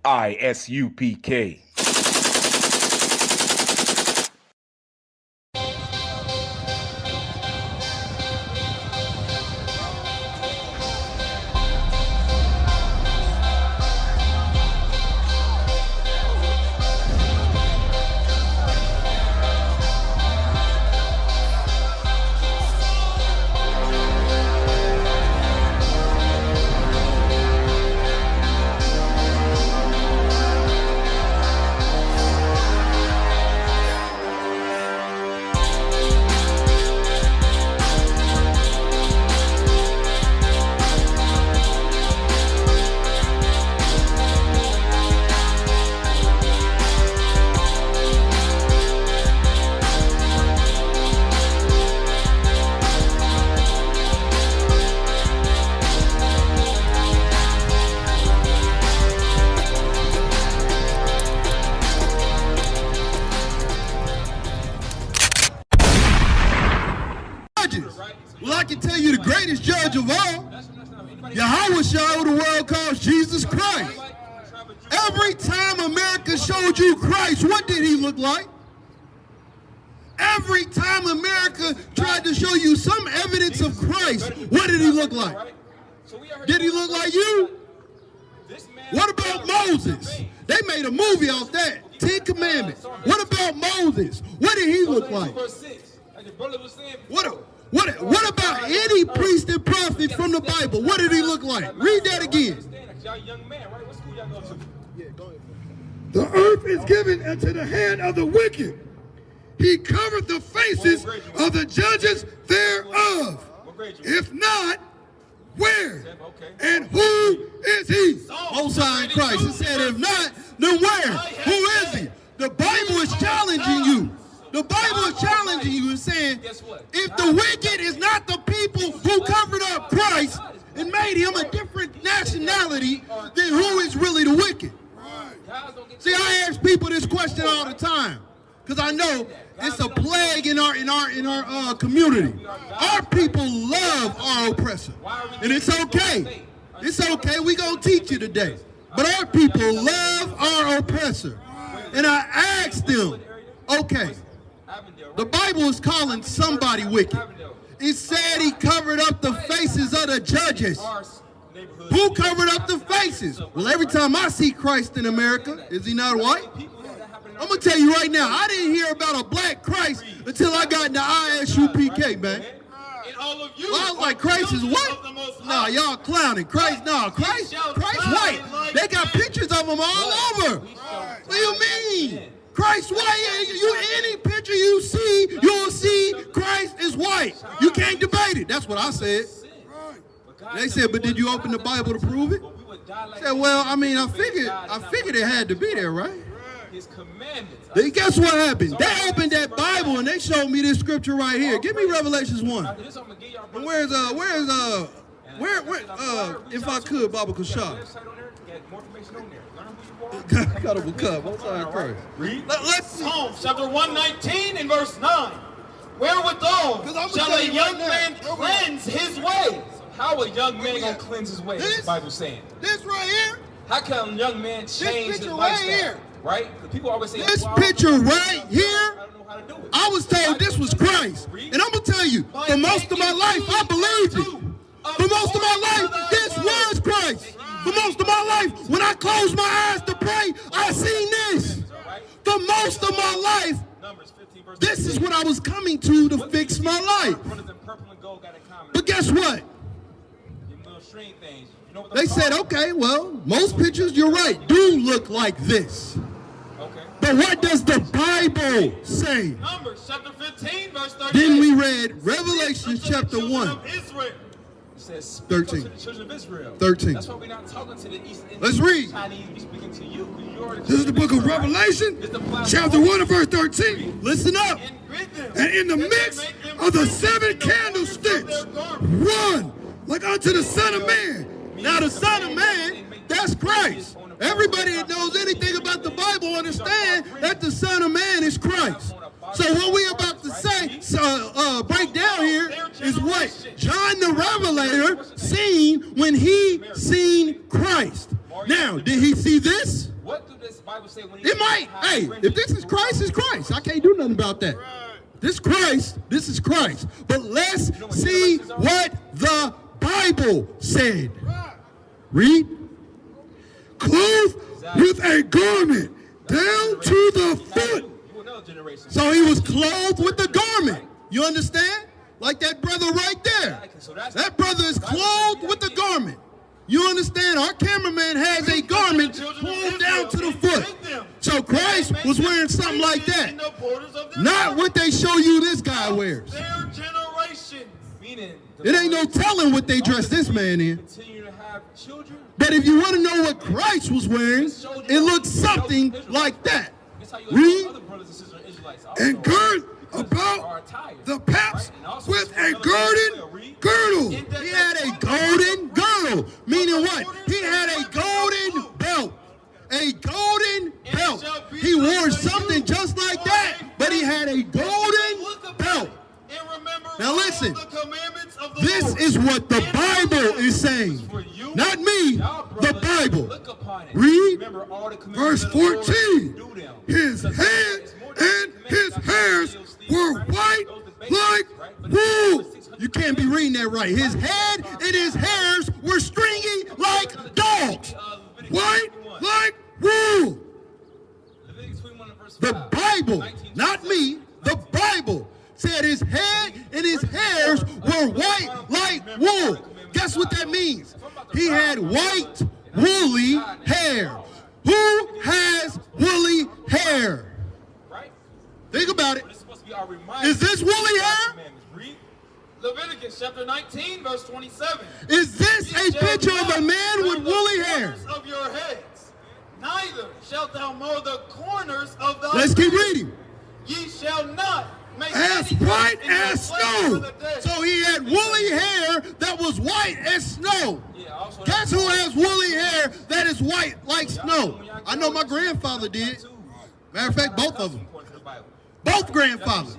I.S.U.P.K. Well, I can tell you the greatest judge of all, YAHANNA, the world calls Jesus Christ. Every time America showed you Christ, what did he look like? Every time America tried to show you some evidence of Christ, what did he look like? Did he look like you? What about Moses? They made a movie off that, 10 Commandments. What about Moses? What did he look like? What about any priest and prophet from the Bible? What did he look like? Read that again. The earth is given into the hand of the wicked. He covered the faces of the judges thereof. If not, where? And who is he? Most High in Christ. He said, if not, then where? Who is he? The Bible is challenging you. The Bible is challenging you and saying, if the wicked is not the people who covered up Christ and made him a different nationality, then who is really the wicked? See, I ask people this question all the time because I know it's a plague in our community. Our people love our oppressor, and it's okay. It's okay. We're going to teach you today. But our people love our oppressor. And I asked them, okay, the Bible is calling somebody wicked. It said he covered up the faces of the judges. Who covered up the faces? Well, every time I see Christ in America, is he not white? I'm going to tell you right now, I didn't hear about a black Christ until I got into I.S.U.P.K, man. Well, I was like, Christ is white? Nah, y'all clowning. Christ white. They got pictures of him all over. What do you mean? Christ white, any picture you see, you'll see Christ is white. You can't debate it. That's what I said. They said, but did you open the Bible to prove it? I said, well, I mean, I figured it had to be there, right? Then guess what happened? They opened that Bible and they showed me this scripture right here. Give me Revelations 1. And where's if I could, Baba Kashar. Cuttable cup. What's on Christ? Let's Psalms chapter 119 and verse 9. Wherewithal shall a young man cleanse his way? How a young man gonna cleanse his way? The Bible's saying. This right here. How can a young man change his lifestyle? Right? Because people always say this picture right here. I was told this was Christ, and I'm gonna tell you, for most of my life, I believed it. For most of my life, this was Christ. For most of my life, when I closed my eyes to pray, I seen this. For most of my life, this is what I was coming to fix my life. But guess what? They said, okay, well, most pictures, you're right, do look like this. But what does the Bible say? Numbers chapter 15, verse 38. Then we read Revelation chapter 1. It says 13. To the children of Israel. 13. That's why we're not talking to the East Indians. Let's read. Chinese, we're speaking to you. This is the book of Revelation, chapter 1 and verse 13. Listen up. And in the midst of the 7 candlesticks, one like unto the Son of Man. Now the Son of Man, that's Christ. Everybody that knows anything about the Bible understand that the Son of Man is Christ. So what we about to say, break down here, is what John the Revelator seen when he seen Christ. Now, did he see this? What do this Bible say when he It might. Hey, if this is Christ, it's Christ. I can't do nothing about that. This Christ, this is Christ. But let's see what the Bible said. Read. Clothed with a garment down to the foot. So he was clothed with the garment. You understand? Like that brother right there. That brother is clothed with the garment. You understand? Our cameraman has a garment pulled down to the foot. So Christ was wearing something like that. Not what they show you this guy wears. Their generation. It ain't no telling what they dressed this man in. continue to have children. But if you want to know what Christ was wearing, it looks something like that. Read. And gird about the paps with a golden girdle. He had a golden girdle. Meaning what? He had a golden belt. A golden belt. He wore something just like that, but he had a golden belt. Now listen, this is what the Bible is saying. Not me, the Bible. Read Verse 14. His head and his hairs were white like wool. You can't be reading that right. His head and his hairs were stringy like dogs. White like wool. The Bible, not me, the Bible said his head and his hairs were white like wool. Guess what that means? He had white, woolly hair. Who has woolly hair? Think about it. Is this woolly hair? Leviticus chapter 19, verse 27. Is this a picture of a man with woolly hair? Of your heads, neither shalt thou mow the corners of thy Let's keep beard. reading. Ye shall not make As any white in your as place snow. for the dead. So he had woolly hair that was white as snow. Guess who has woolly hair that is white like snow? I know my grandfather did. Matter of fact, both of them. Both grandfathers.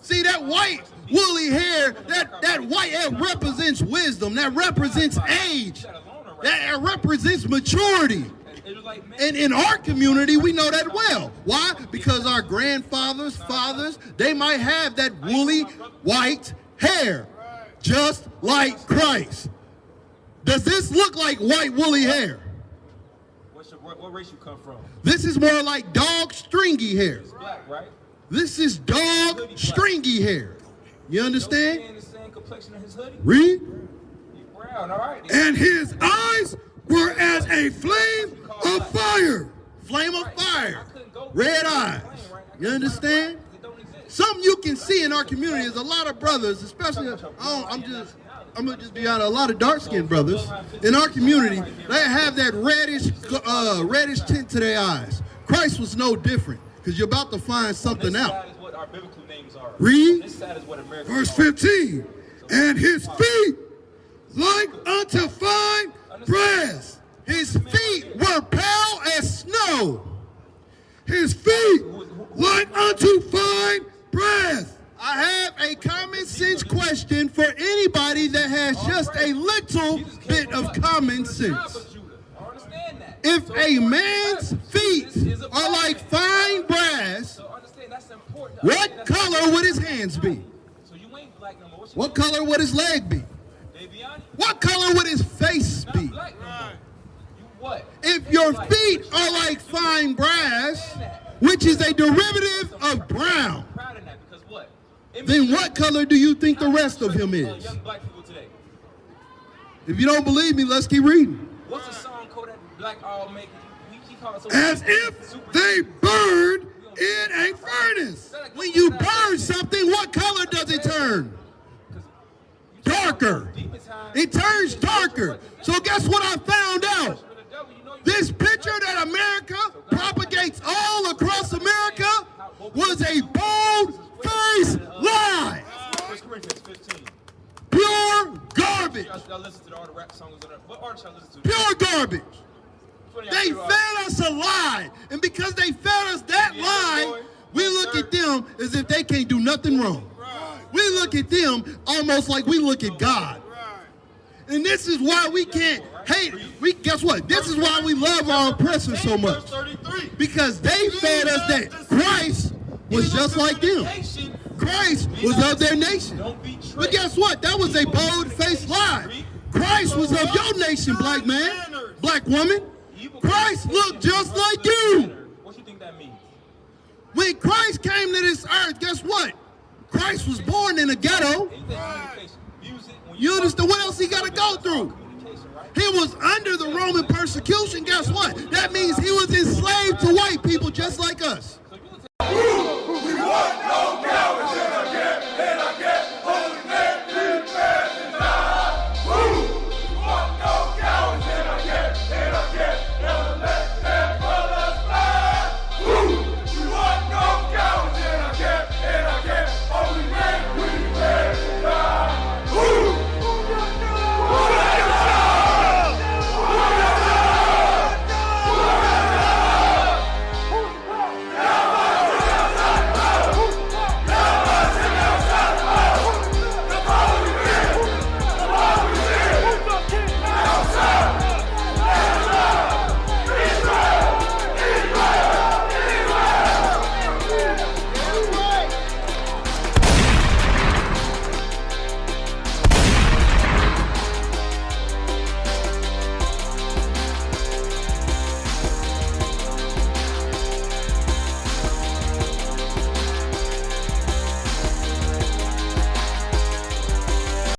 See, that white woolly hair, that white hair represents wisdom. That represents age. That represents maturity. And in our community, we know that well. Why? Because our grandfathers, fathers, they might have that woolly white hair, just like Christ. Does this look like white woolly hair? What race you come from? This is more like dog stringy hair. It's black, right? This is dog stringy hair. You understand? The same complexion of his hoodie. Read. He's brown, all right. And his eyes were as a flame of fire. Flame of fire. Red eyes. You understand? Something you can see in our community is a lot of brothers, especially, I'm gonna just be honest, a lot of dark-skinned brothers in our community, they have that reddish tint to their eyes. Christ was no different, because you're about to find something out. Is what our biblical names are. Read. This side is what American Verse 15. And his feet like unto fine brass. His feet were pale as snow. His feet like unto fine brass. I have a common sense question for anybody that has just a little bit of common sense. If a man's feet are like fine brass, what color would his hands be? What color would his leg be? What color would his face be? If your feet are like fine brass, which is a derivative of brown, then what color do you think the rest of him is? If you don't believe me, let's keep reading. What's the song called that Black all make? As if they burned in a furnace. When you burn something, what color does it turn? Darker. It turns darker. So guess what I found out? This picture that America propagates all across America was a bold-faced lie. Pure garbage. Pure garbage. They fed us a lie. And because they fed us that lie, we look at them as if they can't do nothing wrong. We look at them almost like we look at God. And this is why we can't hate. Guess what? This is why we love our oppressors so much. Because they fed us that Christ was just like them. Christ was of their nation. But guess what? That was a bold-faced lie. Christ was of your nation, black man, black woman. Christ looked just like you. What you think that means? When Christ came to this earth, guess what? Christ was born in a ghetto. You understand what else he got to go through? He was under the Roman persecution. Guess what? That means he was enslaved to white people just like us.